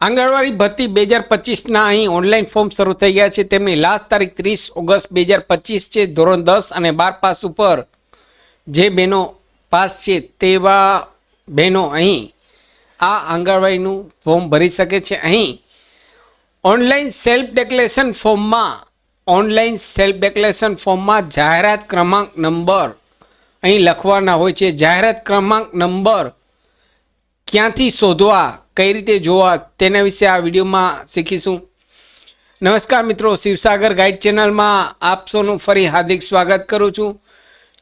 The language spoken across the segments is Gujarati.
આંગણવાડી ભરતી 2025ના અહીં ઓનલાઈન ફોર્મ શરૂ થઈ ગયા છે। તેમની લાસ્ટ તારીખ 30 ઓગસ્ટ 2025 છે। ધોરણ 10 અને 12 પાસ ઉપર જે બહેનો પાસ છે તેવા બહેનો અહીં આ આંગણવાડીનું ફોર્મ ભરી શકે છે। અહીં ઓનલાઈન સેલ્ફ ડિક્લેરેશન ફોર્મમાં જાહેરાત ક્રમાંક નંબર અહીં લખવાના હોય છે। જાહેરાત ક્રમાંક નંબર ક્યાંથી શોધવા, કઈ રીતે જોવા તેના વિશે આ વિડીયોમાં શીખીશું। નમસ્કાર મિત્રો, શિવસાગર ગાઈડ ચેનલમાં આપ સૌનું ફરી હાર્દિક સ્વાગત કરું છું।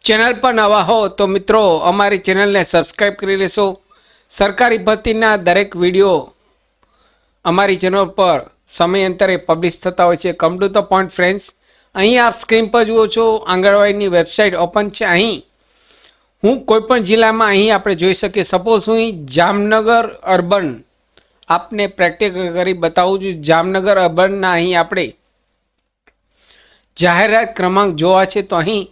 ચેનલ પર નવા હો તો મિત્રો અમારી ચેનલને સબસ્ક્રાઈબ કરી લેશો। સરકારી ભરતીના દરેક વિડીયો અમારી ચેનલ પર સમયાંતરે પબ્લિશ થતા હોય છે। Come to the point friends, અહીં આપ સ્ક્રીન પર જુઓ છો આંગણવાડીની વેબસાઇટ ઓપન છે। અહીં હું કોઈપણ જિલ્લામાં અહીં આપણે જોઈ શકીએ। સપોઝ હું જામનગર અર્બન આપને પ્રેક્ટિકલ કરી બતાવું છું। જામનગર અર્બનના અહીં આપણે જાહેરાત ક્રમાંક જોવા છે તો અહીં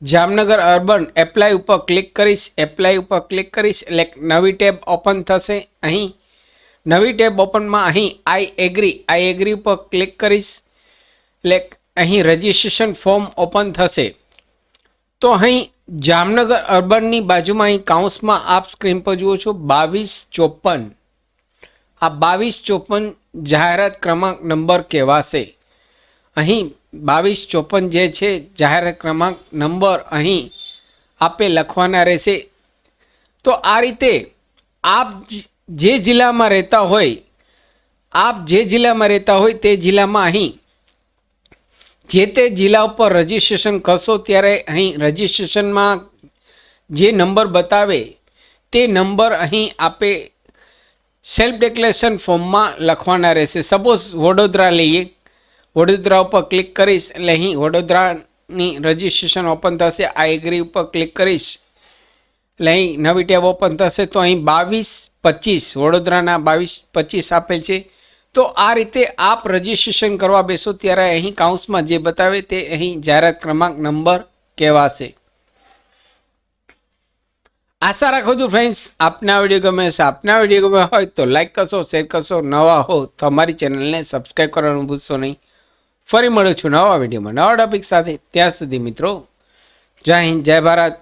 જામનગર અર્બન એપ્લાય ઉપર ક્લિક કરીશ। એપ્લાય ઉપર ક્લિક કરીશ એટલે નવી ટેબ ઓપન થશે। અહીં નવી ટેબ ઓપનમાં અહીં આઈ એગ્રી ઉપર ક્લિક કરીશ એટલે અહીં રજિસ્ટ્રેશન ફોર્મ ઓપન થશે। તો અહીં જામનગર અર્બનની બાજુમાં અહીં કાઉન્સમાં આપ સ્ક્રીન પર જુઓ છો 2254, આ 2254 જાહેરાત ક્રમાંક નંબર કહેવાશે। અહીં 2254 જે છે જાહેરાત ક્રમાંક નંબર અહીં આપે લખવાના રહેશે। તો આ રીતે આપ જે જિલ્લામાં રહેતા હોય તે જિલ્લામાં અહીં જે તે જિલ્લા ઉપર રજિસ્ટ્રેશન કરશો ત્યારે અહીં રજિસ્ટ્રેશનમાં જે નંબર બતાવે તે નંબર અહીં આપે સેલ્ફ ડિક્લેરેશન ફોર્મમાં લખવાના રહેશે। સપોઝ વડોદરા લઈએ, વડોદરા ઉપર ક્લિક કરીશ એટલે અહીં વડોદરાની રજિસ્ટ્રેશન ઓપન થશે। આ એગ્રી ઉપર ક્લિક કરીશ એટલે અહીં નવી ટેબ ઓપન થશે। તો અહીં 2225 વડોદરાના 2225 આપેલ છે। તો આ રીતે આપ રજિસ્ટ્રેશન કરવા બેસો ત્યારે અહીં કાઉન્સમાં જે બતાવે તે અહીં જાહેરાત ક્રમાંક નંબર કહેવાશે। આશા રાખું છું ફ્રેન્ડ્સ આપને આ વિડીયો ગમે છે। આપને આ વિડીયો ગમે હોય તો લાઈક કરશો, શેર કરશો, નવા હો તો અમારી ચેનલને સબસ્ક્રાઈબ કરવાનું ભૂલશો નહીં। ફરી મળું છું નવા વિડીયોમાં નવા ટોપિક સાથે। ત્યાં સુધી મિત્રો જય હિન્દ, જય ભારત।